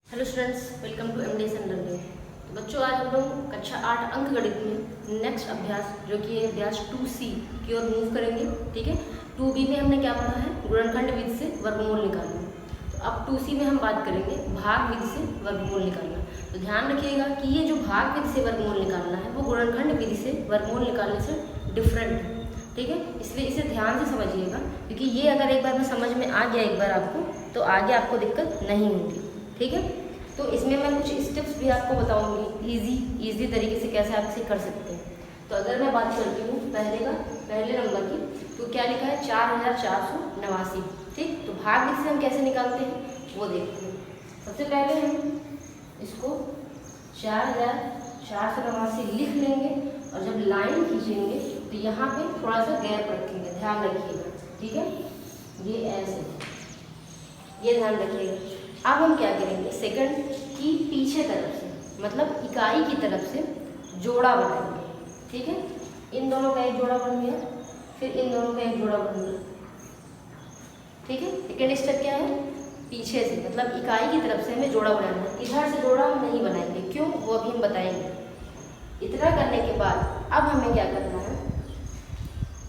Hello students, welcome to MD learning. तो बच्चों, आज हम लोग कक्षा 8 अंक गणित में नेक्स्ट अभ्यास जो कि है अभ्यास 2C की ओर मूव करेंगे। ठीक है, 2B में हमने क्या पढ़ा है, गुणनखंड विधि से वर्गमूल निकालना। तो अब 2C में हम बात करेंगे भाग विधि से वर्गमूल निकालना। तो ध्यान रखिएगा कि ये जो भाग विधि से वर्गमूल निकालना है वो गुणनखंड विधि से वर्गमूल निकालने से डिफरेंट है। ठीक है, इसलिए इसे ध्यान से समझिएगा, क्योंकि ये अगर एक बार में समझ में आ गया एक बार आपको, तो आगे आपको दिक्कत नहीं होगी। ठीक है, तो इसमें मैं कुछ स्टेप्स भी आपको बताऊंगी इजी तरीके से कैसे आप इसे कर सकते हैं। तो अगर मैं बात करती हूँ पहले नंबर की, तो क्या लिखा है 4489। ठीक, तो भाग विधि से हम कैसे निकालते हैं वो देखते हैं। सबसे पहले हम इसको 4489 लिख लेंगे, और जब लाइन खींचेंगे तो यहाँ पे थोड़ा सा गैप रखेंगे, ध्यान रखिएगा। ठीक है, ये ऐसे, ये ध्यान रखिएगा। अब हम क्या करेंगे, सेकंड की पीछे तरफ से, मतलब इकाई की तरफ से जोड़ा बनाएंगे। ठीक है, इन दोनों का एक जोड़ा बन गया, फिर इन दोनों का एक जोड़ा बन गया। ठीक है, सेकंड स्टेप क्या है, पीछे से, मतलब इकाई की तरफ से हमें जोड़ा बनाना है। इधर से जोड़ा हम नहीं बनाएंगे, क्यों, वो अभी हम बताएंगे। इतना करने के बाद अब हमें क्या करना है,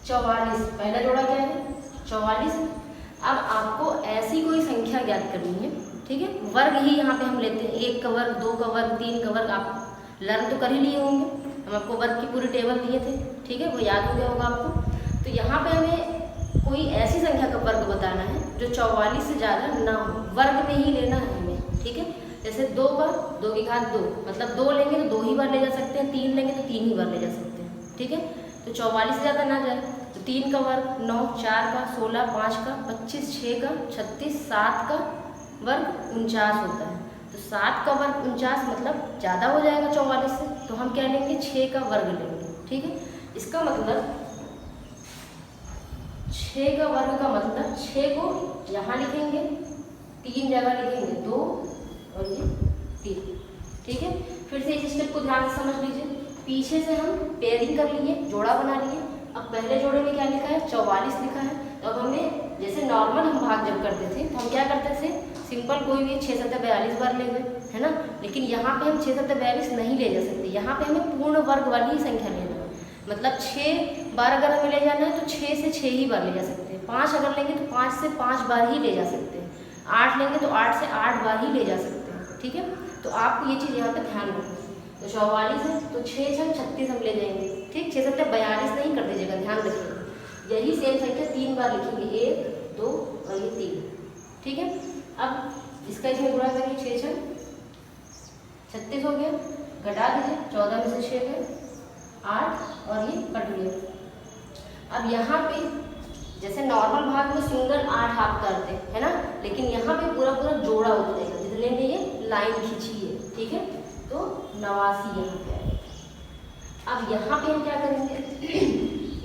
44, पहला जोड़ा क्या है 44। अब आपको ऐसी कोई संख्या ज्ञात करनी है। ठीक है, वर्ग ही यहाँ पे हम लेते हैं, 1 का वर्ग, 2 का वर्ग, 3 का वर्ग। आप लर्न तो कर ही लिए होंगे, हम आपको वर्ग की पूरी टेबल दिए थे। ठीक है, वो याद हो गया होगा आपको। तो यहाँ पे हमें कोई ऐसी संख्या का वर्ग बताना है जो 44 से ज़्यादा ना हो, वर्ग में ही लेना है हमें। ठीक है, जैसे 2 का 2 की घात 2, मतलब 2 लेंगे तो 2 ही बार ले जा सकते हैं, 3 लेंगे तो 3 ही बार ले जा सकते हैं। ठीक है, तो 44 से ज़्यादा ना जाए, तो 3 का वर्ग 9, 4 का 16, 5 का 25, 6 का 36, 7 का वर्ग 49 होता है। तो 7 का वर्ग 49 मतलब ज़्यादा हो जाएगा 44 से, तो हम क्या लेंगे, 6 का वर्ग लेंगे। ठीक है, इसका मतलब 6 का वर्ग का मतलब 6 को यहाँ लिखेंगे, 3 जगह लिखेंगे, 2 और ये 3। ठीक है, फिर से इस स्टेप को ध्यान से समझ लीजिए। पीछे से हम पेयरिंग कर लिए, जोड़ा बना लिए। अब पहले जोड़े में क्या लिखा है, 44 लिखा है। तो अब हमें, जैसे नॉर्मल हम भाग जब करते थे तो हम क्या करते थे, सिंपल कोई भी 6 7 42 बार ले गए, है ना। लेकिन यहाँ पे हम 6 7 42 नहीं ले जा सकते, यहाँ पे हमें पूर्ण वर्ग वाली ही संख्या लेना है। मतलब 6 बार अगर हमें ले जाना है तो 6 से 6 ही बार ले जा सकते हैं। 5 अगर लेंगे तो 5 से 5 बार ही ले जा सकते हैं। 8 लेंगे तो 8 से 8 बार ही ले जा सकते हैं। ठीक है, तो आपको ये चीज़ यहाँ पे ध्यान रखना। तो 44 है तो 6 6 36 हम ले जाएंगे। ठीक, 6 7 42 नहीं कर दीजिएगा, ध्यान रखिएगा। यही सेम संख्या 3 बार लिखेंगे, 1 2 और ये 3। ठीक है, अब इसका इसमें गुणा करिए, 6 6 36 हो गया, घटा दीजिए, 14 में से 6 गए 8 और ये कट गया। अब यहाँ पे जैसे नॉर्मल भाग में सिंगल 8 हाफ करते हैं, है ना, लेकिन यहाँ पे पूरा पूरा जोड़ा हो जाएगा, जितने में ये लाइन खींची है। ठीक है, तो 89 यहाँ पे आएगा। अब यहाँ पे हम क्या करेंगे,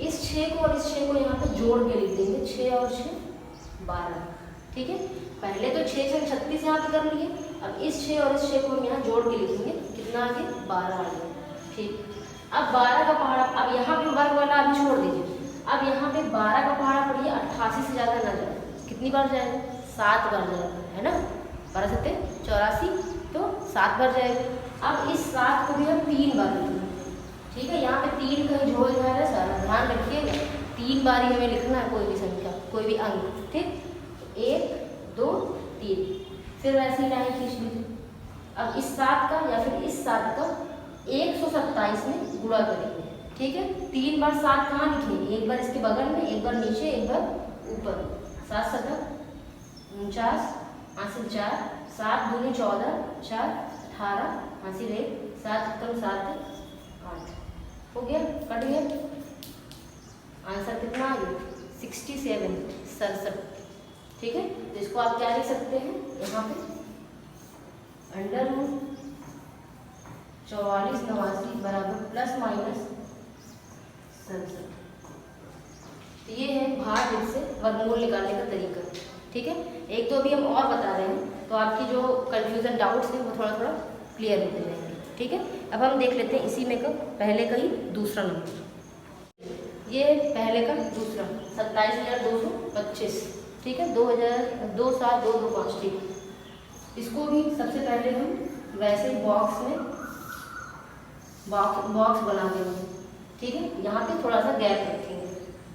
इस 6 को और इस 6 को यहाँ पे जोड़ के लिख देंगे, 6 और 6 12। ठीक है, पहले तो 6 6 36 यहाँ पे कर लिए, अब इस 6 और इस 6 को हम यहाँ जोड़ के लिखेंगे, कितना आ गया, 12 आ गया। ठीक, अब 12 का पहाड़ा, अब यहाँ पे वर्ग वाला अभी छोड़ दीजिए। अब यहाँ पे 12 का पहाड़ा पढ़िए, 88 से ज़्यादा ना जाए, कितनी बार जाएगा, 7 बार जाएगा, है ना। 12 7 84, तो 7 बार जाएगा। अब इस 7 को भी हम 3 बार लिखेंगे। ठीक है, यहाँ पे 3 कहीं झोल जा रहा है सारा, ध्यान रखिएगा। 3 बार ही हमें लिखना है कोई भी संख्या, कोई भी अंक। ठीक, 1 2 3, फिर वैसे ही लाइन खींच लीजिए। अब इस 7 का या फिर इस 7 का 127 में गुणा करेंगे। ठीक है, 3 बार 7 कहाँ लिखेंगे, एक बार इसके बगल में, एक बार नीचे, एक बार ऊपर। 7 7 49, 8 से 4, 7 दूनी 14, 4 18, 8 1, 7 कम 7 8 हो गया, कट गया। आंसर कितना आ गया, 67 67। ठीक है, तो इसको आप क्या लिख सकते हैं, यहाँ पे √ 44 89 बराबर प्लस माइनस 67। तो ये है भाग विधि से वर्गमूल निकालने का तरीका। ठीक है, एक तो अभी हम और बता रहे हैं, तो आपकी जो कंफ्यूजन डाउट्स हैं वो थोड़ा थोड़ा क्लियर होते जाएंगे। ठीक है, अब हम देख लेते हैं इसी में का पहले का ही दूसरा नंबर। ये पहले का दूसरा 27225। ठीक है, 2000 2 7 2 2 5। ठीक, इसको भी सबसे पहले हम वैसे ही बॉक्स में बॉक्स बना देंगे, ठीक है। यहाँ पे थोड़ा सा गैप रखेंगे,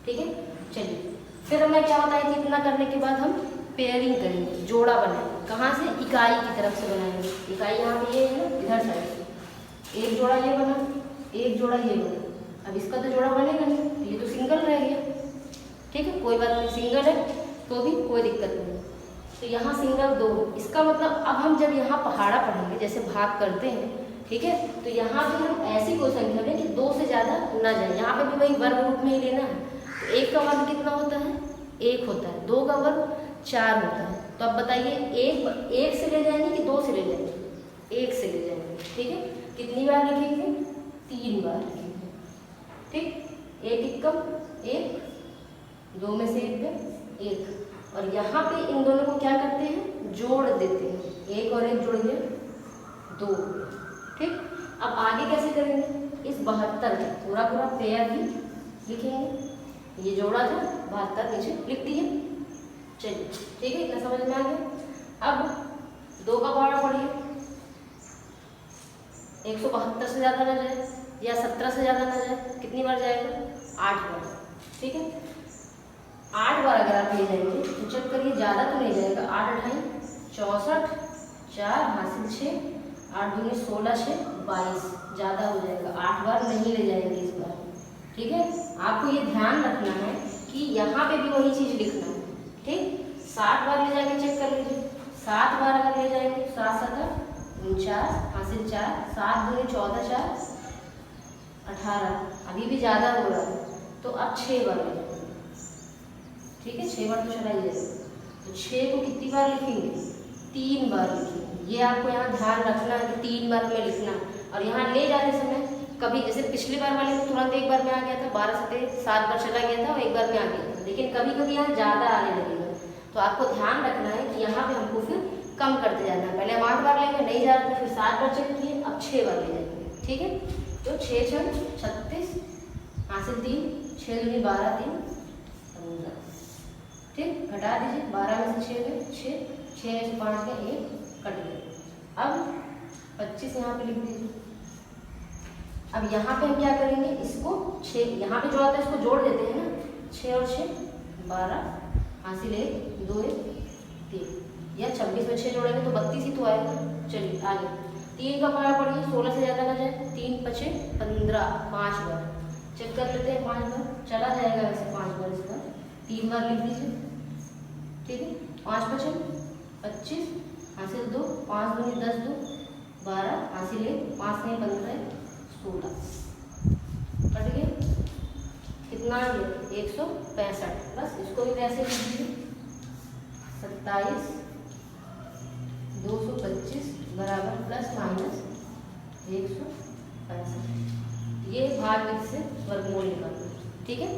ठीक है। चलिए फिर हमें क्या बताई थी, इतना करने के बाद हम पेयरिंग करेंगे, जोड़ा बनाएंगे। कहाँ से? इकाई की तरफ से बनाएंगे। इकाई यहाँ पे ये है ना, इधर साइड से एक जोड़ा ये बना, एक जोड़ा ये बना। अब इसका तो जोड़ा बनेगा नहीं, तो ये तो सिंगल रह गया, ठीक है। कोई बात नहीं, सिंगल है तो भी कोई दिक्कत नहीं। तो यहाँ सिंगल 2, इसका मतलब अब हम जब यहाँ पहाड़ा पढ़ेंगे, जैसे भाग करते हैं, ठीक है, तो यहाँ पे हम ऐसी कोई संख्या लें कि 2 से ज़्यादा ना जाए। यहाँ पे भी वही वर्ग रूप में ही लेना है। तो 1 का वर्ग कितना होता है? 1 होता है। 2 का वर्ग 4 होता है। तो अब बताइए, एक से ले जाएंगे कि 2 से ले जाएंगे? 1 से ले जाएंगे, ठीक है। कितनी बार लिखेंगे? 3 बार लिखेंगे, ठीक। 1 एकम 1, 2 में से 1 पे 1, और यहाँ पे इन दोनों को क्या करते हैं? जोड़ देते हैं। 1 और 1 जुड़ गए 2, ठीक। अब आगे कैसे करेंगे? इस 72 का पूरा पूरा पेयर ही लिखेंगे। ये जोड़ा था, 72 नीचे लिख दिए। चलिए ठीक है, इतना समझ में आ गया। अब 2 का पहाड़ा पढ़िए, 172 से ज़्यादा ना जाए या 17 से ज़्यादा ना जाए। कितनी बार जाएगा? 8 बार, ठीक है। 8 बार अगर आप ले जाएंगे तो चेक करिए, ज़्यादा तो नहीं जाएगा। 8 अठाई 64, 4 हासिल 6, 8 दूनी 16, 6 22, ज़्यादा हो जाएगा। 8 बार नहीं ले जाएंगे इस बार, ठीक है। आपको ये ध्यान रखना है कि यहाँ पे भी वही चीज़ लिखना है, ठीक। 7 बार ले जाके चेक कर लीजिए। 7 बार अगर ले जाएंगे, 7 7 49 हासिल 4, 7 दूनी 14, 4 18, अभी भी ज़्यादा हो रहा है, तो अब 6 बार ले जाएंगे, ठीक है। 6 बार तो चला ही जाएगा। तो 6 को कितनी बार लिखेंगे? 3 बार लिखेंगे। ये आपको यहाँ ध्यान रखना है कि 3 बार में लिखना। और यहाँ ले जाते समय कभी, जैसे पिछली बार वाले में तुरंत 1 बार में आ गया था, 12 से 7 बार चला गया था और 1 बार में आ गया था, लेकिन कभी कभी यहाँ ज़्यादा आने लगेगा। तो आपको ध्यान रखना है कि यहाँ पे हमको फिर कम करते जाना है। पहले हम 8 बार लेंगे, नहीं जा रहा था, फिर 7 बार चेक किए, अब 6 बार ले जाएंगे, ठीक है। तो 6 6 36 हासिल 3, 6 दूनी 12 3 15, ठीक। घटा दीजिए, 12 में से 6 गए 6, 6 में से 5 गए 1, कट गए। अब 25 यहाँ पे लिख दीजिए। अब यहाँ पे हम क्या करेंगे? इसको 6, यहाँ पे जो आता है इसको जोड़ देते हैं ना। 6 और 6 12 हासिल 1 2 1 3, या 26 में 6 जोड़ेंगे तो 32 ही तो आएगा। चलिए आगे 3 का पहाड़ा पढ़िए, 16 से ज़्यादा ना जाए। 3 5 15, 5 बार चेक कर लेते हैं। 5 बार चला जाएगा, वैसे 5 बार इस बार 3 बार लिख दीजिए, ठीक है। 5 5 25 हासिल 2, 5 दूनी 10 2 12 हासिल 1, 5 नहीं 15 16, कट गया। कितना आ गया? 165। बस इसको भी वैसे लिख दीजिए। 27 225 बराबर प्लस माइनस 165। ये भाग से वर्गमूल निकालना, ठीक है।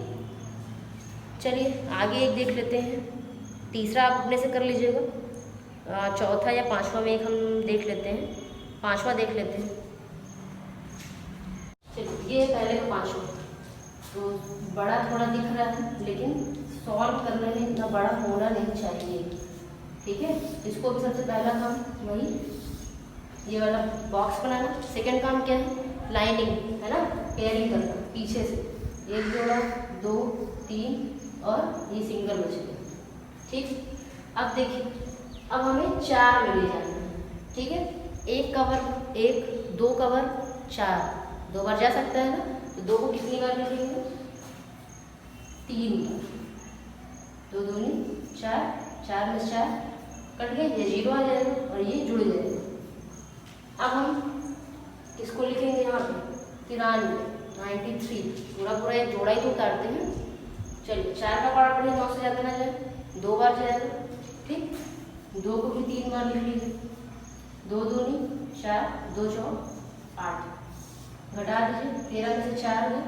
चलिए आगे एक देख लेते हैं। तीसरा आप अपने से कर लीजिएगा। चौथा या पांचवा में एक हम देख लेते हैं। पांचवा देख लेते हैं। चलिए ये पहले का पांचवा, तो बड़ा थोड़ा दिख रहा है, लेकिन सॉल्व करने में इतना बड़ा होना नहीं चाहिए, ठीक है। इसको भी सबसे पहला काम वही ये वाला बॉक्स बनाना। सेकंड काम क्या है? लाइनिंग, है ना, पेयरिंग करना पीछे से। 1 जोड़ा 2 3 और ये सिंगल बच गया, ठीक। अब देखिए, अब हमें 4 में ले जाना है, ठीक है। 1 का वर्ग 1, 2 का वर्ग 4, 2 बार जा सकता है ना, तो 2 को कितनी बार लिखेंगे? 3 बार। 2 दूनी 4, 4 में 4 कट गए, ये 0 आ जाएगा और ये जुड़ जाएगा। अब हम किसको लिखेंगे यहाँ पे? 93 पूरा पूरा एक जोड़ा ही तो उतारते हैं। चलिए 4 का पहाड़ा पढ़िए, 9 से ज़्यादा ना जाए, 2 बार जाएगा, ठीक। 2 को भी 3 बार लिख लीजिए। 2 दूनी 4, 2 4 8, घटा दीजिए। 13 में से 4 गए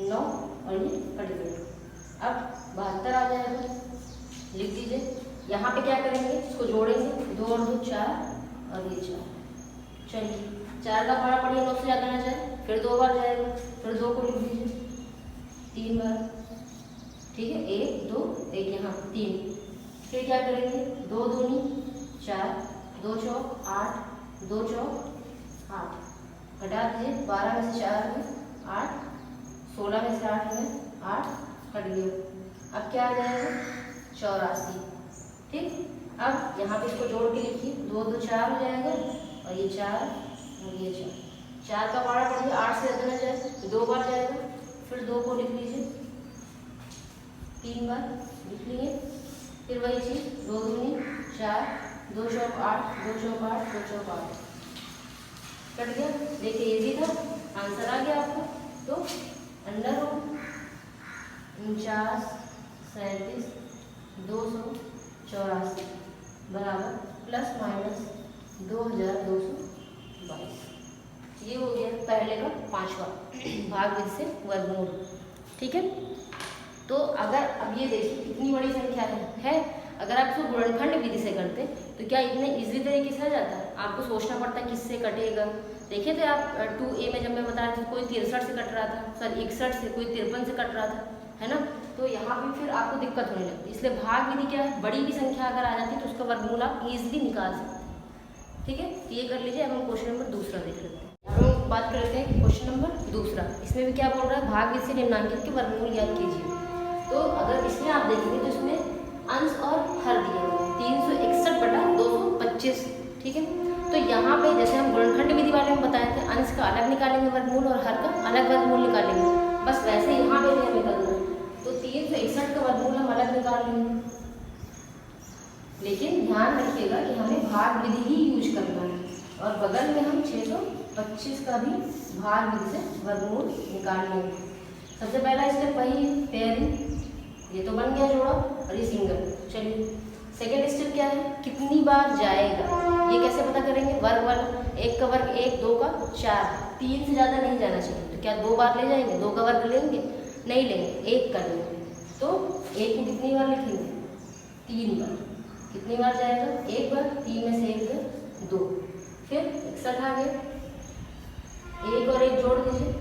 9 और ये कट गए। अब 72 आ जाएगा, लिख दीजिए। यहाँ पे क्या करेंगे? इसको जोड़ेंगे, 2 और 2 4 और ये 4। चलिए 4 का पहाड़ा पढ़िए, 9 से ज़्यादा ना जाए, फिर 2 बार जाएगा, फिर 2 को लिख दीजिए 3 बार, ठीक है। 1 2 1 यहाँ 3। फिर क्या करेंगे? 2 दूनी 4, 2 चौक 8, 2 चौक 8, घटा दीजिए 12 में से 4 में 8, 16 में से 8 में 8 कट गया। अब क्या आ जाएगा 84। ठीक, अब यहाँ पे इसको जोड़ के लिखिए, 2 2 4 हो जाएगा और ये 4 और ये 4, 4 का पारा पढ़िए 8 से रद्द न जाए तो 2 बार जाएगा, फिर 2 को लिख लीजिए 3 बार लिख लिए, फिर वही चीज़ 2 दूनी 4, 2 चौक 8, 2 चौक 8, 2 चौक 8 कट गया। देखिए इजी था, आंसर आ गया आपको। तो अंडर रूट 49, 37, 284 बराबर प्लस माइनस 2222। ये हो गया पहले का 5वां भाग विधि से वर्गमूल। ठीक है, तो अगर अब ये देखिए कितनी बड़ी संख्या है, अगर आप इसको गुणनखंड विधि से करते तो क्या इतने इजी तरीके से आ जाता है? आपको सोचना पड़ता है किससे कटेगा। देखिए थे आप 2a में जब मैं बता रही थी कोई 63 से कट रहा था, सॉरी 61 से, कोई 53 से कट रहा था, है ना। तो यहाँ भी फिर आपको दिक्कत होने लगती है, इसलिए भाग विधि क्या है, बड़ी भी संख्या अगर आ जाती है तो उसका वर्गमूल आप ईजिली निकाल सकते हैं। ठीक है, तो ये कर लीजिए। अब हम क्वेश्चन नंबर दूसरा देख लेते हैं। अब हम बात करते हैं क्वेश्चन नंबर दूसरा। इसमें भी क्या बोल रहा है, भाग विधि से निम्नांकित के वर्गमूल ज्ञात कीजिए। तो अगर इसमें आप देखेंगे तो इसमें अंश और हर दिया हुआ है 361/225। ठीक है, तो यहाँ पे जैसे हम गुणनखंड विधि वाले में बताए थे अंश का अलग निकालेंगे वर्गमूल और हर का अलग वर्गमूल निकालेंगे, बस वैसे यहाँ पे भी हमें करना है। तो 361 का वर्गमूल हम अलग निकाल लेंगे, लेकिन ध्यान रखिएगा कि हमें भाग विधि ही यूज करना है और बगल में हम 625 का भी भाग विधि से वर्गमूल निकाल लेंगे। सबसे पहला स्टेप वही है पेयरिंग, ये तो बन गया जोड़ा और ये सिंगल। चलिए सेकेंड स्टेप क्या है, कितनी बार जाएगा, ये कैसे पता करेंगे, वर्ग वाला, 1 का वर्ग 1, 2 का 4, 3 से ज़्यादा नहीं जाना चाहिए। तो क्या 2 बार ले जाएंगे, 2 का वर्ग लेंगे, नहीं लेंगे, 1 का लेंगे। तो 1 को कितनी बार लिखेंगे, 3 बार। कितनी बार जाएगा, 1 बार, 3 में से 1 गया 2, फिर 61 आ गया, 1 और 1 जोड़ दीजिए,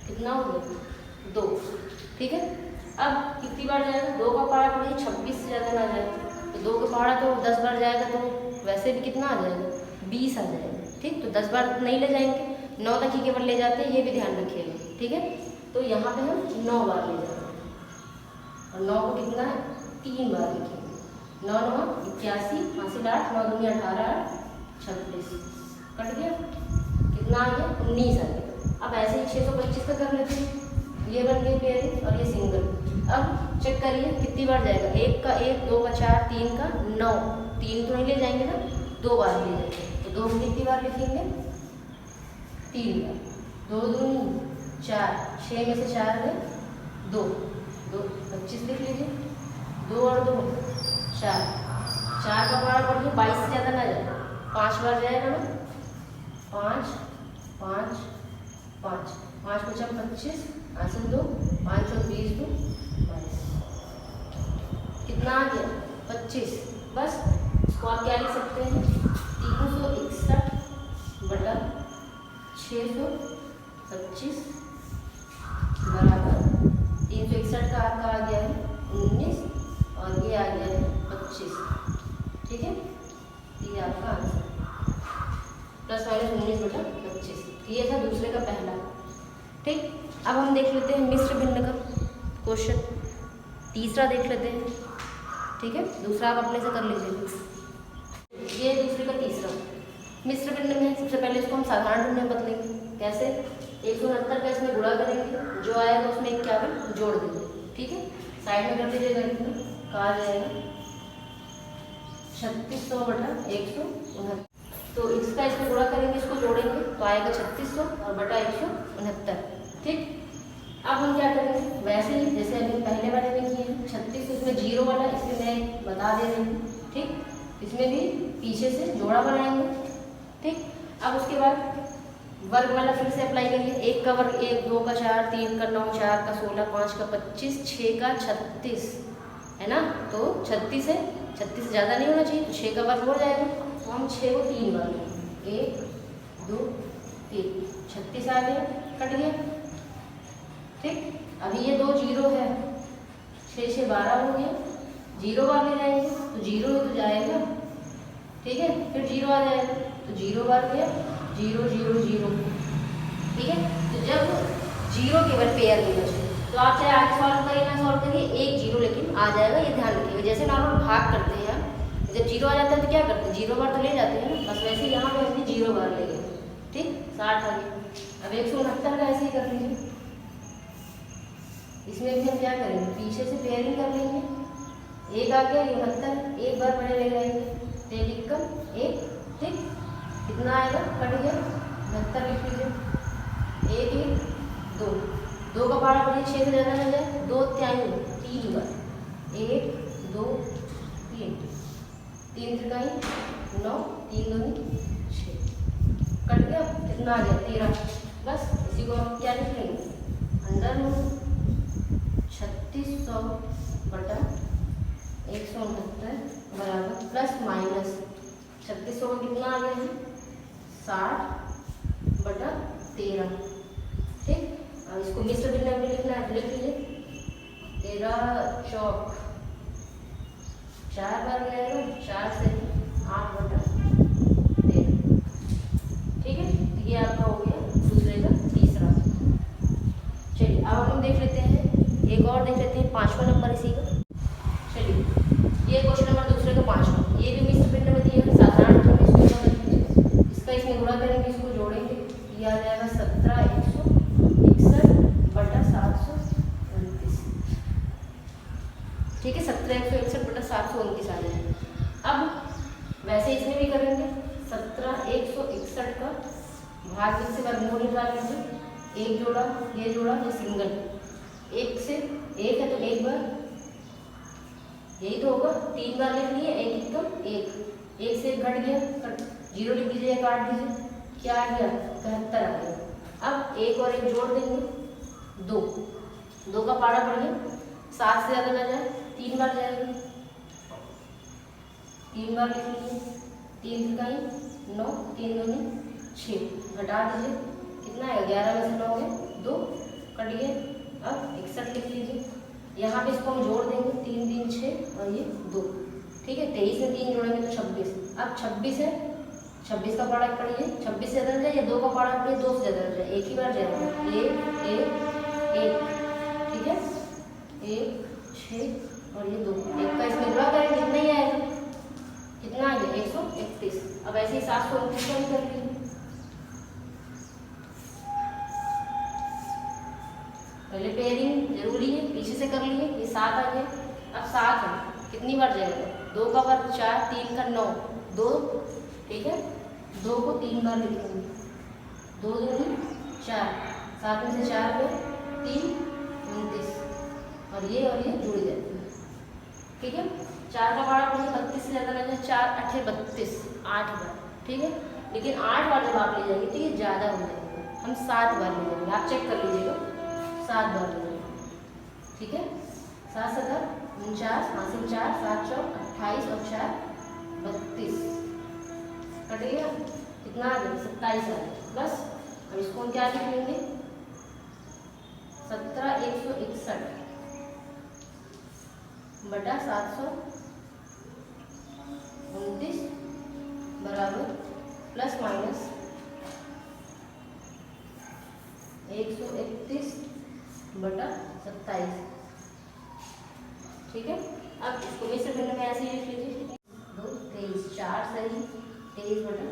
कितना हो गया 2। ठीक है, अब कितनी बार जाएगा, 2 का पहाड़ा पड़िए 26 से ज़्यादा ना जाए, तो 2 का पहाड़ा तो 10 बार जाएगा, तो वैसे भी कितना आ जाएगा 20 आ जाएगा। ठीक, तो 10 बार नहीं ले जाएंगे, 9 तक ही केवल ले जाते हैं, ये भी ध्यान रखिएगा। ठीक है, तो यहाँ पे हम 9 बार ले जाते हैं और 9 को कितना है 3 बार लिखेंगे, 9 9 81, 5 8, 9 दूनी 18, 26 कट गया, कितना आ गया 19 आ गया। अब ऐसे ही 625 का कर लेते हैं, ये बन गई पेयरिंग और ये सिंगल। अब चेक करिए कितनी बार जाएगा, 1 का 1, 2 का 4, 3 का 9, 3 तो नहीं ले जाएंगे ना, 2 बार ले जाएंगे, तो 2 को कितनी बार लिखेंगे 3 बार, 2 दूनी 4, 6 में से 4 है 2, 25 लिख लीजिए, 2 और 2 4, 4 का पारा पढ़िए 22 से ज़्यादा ना जाए, 5 बार जाएगा ना, 5 5 5 5 5 25, आंसर 2, 5 और 20 2 22, कितना आ गया 25। बस इसको आप क्या लिख सकते हैं, 361/625 बराबर 361 का आपका आ गया है 19 और ये आ गया है 25। ठीक है, ये आपका आंसर प्लस माइनस 19/25। ये था दूसरे का पहला। ठीक, अब हम देख लेते हैं मिश्र भिन्न का क्वेश्चन, तीसरा देख लेते हैं। ठीक है, दूसरा आप अपने से कर लीजिए। ये दूसरे का तीसरा मिश्र भिन्न में, सबसे पहले इसको हम साधारण भिन्न में बदलेंगे। कैसे, 169 का इसमें गुणा करेंगे, जो आएगा उसमें 51 जोड़ देंगे। ठीक है, साइड में कर दीजिएगा, इसमें कहा जाएगा 3600/169, तो इसका इसमें गुणा करेंगे, इसको जोड़ेंगे तो आएगा 3600 और बटा 169। ठीक, अब हम क्या करेंगे, वैसे ही जैसे अभी पहले वाले में किए हैं, 36 इसमें 0 वाला, इसमें मैं बता दे रही हूँ। ठीक, इसमें भी पीछे से जोड़ा बनाएंगे। ठीक, अब उसके बाद वर्ग वाला फिर से अप्लाई करिए, 1 का वर्ग 1, 2 का 4, 3 का 9, 4 का 16, 5 का 25, 6 का 36 है ना, तो 36 है, 36 से ज़्यादा नहीं होना चाहिए, तो 6 का वर्ग हो जाएगा, तो हम 6 को 3 बार लेंगे, 1 2 3, 36 आ गया, कट गया। ठीक, अभी ये 2 0 है, 6 6 12 हो गया, 0 बार ले जाएंगे तो 0 ही तो जाएगा, ठीक है। फिर 0 आ जाएगा तो 0 बार क्या 0 0 0, ठीक है। तो जब 0 केवल पेयर नहीं बचे तो आप चाहे आगे सॉल्व करिए ना सॉल्व करिए, एक 0 लेकिन आ जाएगा, ये ध्यान रखिएगा। जैसे नॉर्मल भाग करते हैं हम, जब 0 आ जाता है तो क्या करते हैं 0 बार तो ले जाते हैं ना, बस वैसे यहाँ पे हमने 0 बार ले गए, ठीक। 60 आ गया। अब 169 का ऐसे ही कर लीजिए। इसमें भी हम क्या करेंगे पीछे से पेयरिंग कर लेंगे, एक आ गया 69, एक बार बड़े ले जाएंगे, तेल लिख कर एक, ठीक। कितना आएगा कट गया 69 लिख लीजिए, 1 1 2, 2 का पारा पड़िए 6 से ज़्यादा ना जाए, 2 3 3 बार 1 2 3, 3 त्रिकाई 9, 3 2 6, कट गया। कितना आ गया 13। बस इसी को हम क्या लिख लेंगे अंडर 3600 बटा 169 बराबर प्लस माइनस 3600 में कितना आ गया है 60 बटा 13, ठीक। अब इसको मिश्र भिन्न में लिखना है, लिख लीजिए 13 चौक 4 बार जाएगा, 4 से 8 बटा 13, ठीक है। तो ये आपका हो गया दूसरे का तीसरा। चलिए अब हम देख लेते हैं, एक और देख लेते हैं 5वां नंबर इसी का। चलिए ये क्वेश्चन नंबर दूसरे का 5वां, ये भी मिश्र भिन्न में दिया है, साधारण इसका इसमें गुणा करेंगे, इसको जोड़ेंगे, ये आ जाएगा 17 बटा 729, ठीक है। 17 बटा 729 आ जाएगा। अब वैसे इसमें भी करेंगे 17 का भाग से वर्गमूल निकाल लीजिए, एक जोड़ा ये सिंगल, एक से एक है तो एक बार, यही तो होगा, 3 बार लिख लिए, एक तो एक से घट गया, 0 लिख दीजिए, काट दीजिए, क्या आ गया 71 आ गया। अब एक और एक जोड़ देंगे 2 का पारा पड़ गया, 7 से ज़्यादा ना जाए, 3 बार जाएगा, 3 बार लिख लीजिए, 3 त्रिकाई 9, 3 2 6, घटा दीजिए, कितना है 11 में से 9 गए 2, कट गया। अब 61 लिख लीजिए, यहाँ पे इसको हम जोड़ देंगे, 3 3 6 और ये 2, ठीक है। 23 में 3 जोड़ेंगे तो 26, अब 26 है, 26 का पारा पढ़िए, 26 से ज़्यादा जाए या 2 का पारा पढ़िए 2 से ज़्यादा जाए, एक ही बार जाएगा, 1 ठीक है, 1 6 और ये 2, 1 का इसमें गुणा करेंगे कितना ही आएगा, कितना आ गया 131। अब ऐसे ही 729 का भी कर लीजिए, पहले पेयरिंग जरूरी है, पीछे से कर लिए, ये 7 आ गया। अब 7 है, कितनी बार जाएगा 2 का बार 4, 3 का 9, 2, ठीक है, 2 को 3 बार लिखेंगे, 2 2 4, 7 में से 4 गए 3 29 और ये जुड़ जाते हैं, ठीक है। 4 का पारा पड़ेगा 32 से ज़्यादा ना जाए, 4 8 32, 8 बार, ठीक है। लेकिन 8 बार जब आप ले जाएंगे तो ये ज़्यादा हो जाएगा, हम 7 बार ले जाएंगे, आप चेक कर लीजिएगा, 7 बार ले जाएंगे, ठीक है। 7 7 49, 5 4 7 4 28 और 4 32, कट गया, कितना आ गया 27 आ गया। बस अब इसको हम क्या लिख लेंगे 17 बटा 729 बराबर प्लस माइनस 131 बटा 27, ठीक है। अब इसको मिश्र भिन्न में ऐसे लिख लीजिए, 2 23 4 सही 23 बटा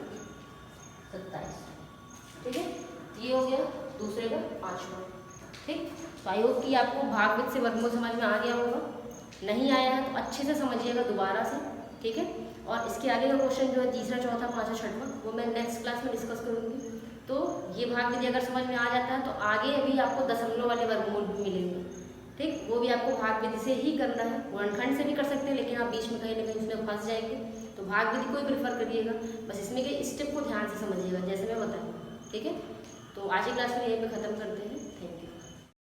27, ठीक है। ये हो गया दूसरे का 5वां, ठीक। तो आई होप कि आपको भागवत से वर्गमूल समझ में आ गया होगा, नहीं आया है तो अच्छे से समझिएगा दोबारा से, ठीक है। और इसके आगे का क्वेश्चन जो है तीसरा चौथा पाँचवा छठवां वो मैं नेक्स्ट क्लास में डिस्कस करूँगी। तो ये भाग विधि अगर समझ में आ जाता है तो आगे अभी आपको दशमलव वाले वर्गमूल भी मिलेंगे, ठीक। वो भी आपको भाग विधि से ही करना है, वर्णखंड से भी कर सकते हैं, लेकिन आप बीच में कहीं ना कहीं इसमें फंस जाएंगे, तो भाग विधि को ही प्रेफर करिएगा। बस इसमें के स्टेप को ध्यान से समझिएगा जैसे मैं बताऊँ, ठीक है। तो आज की क्लास में यहीं पे ख़त्म करते हैं।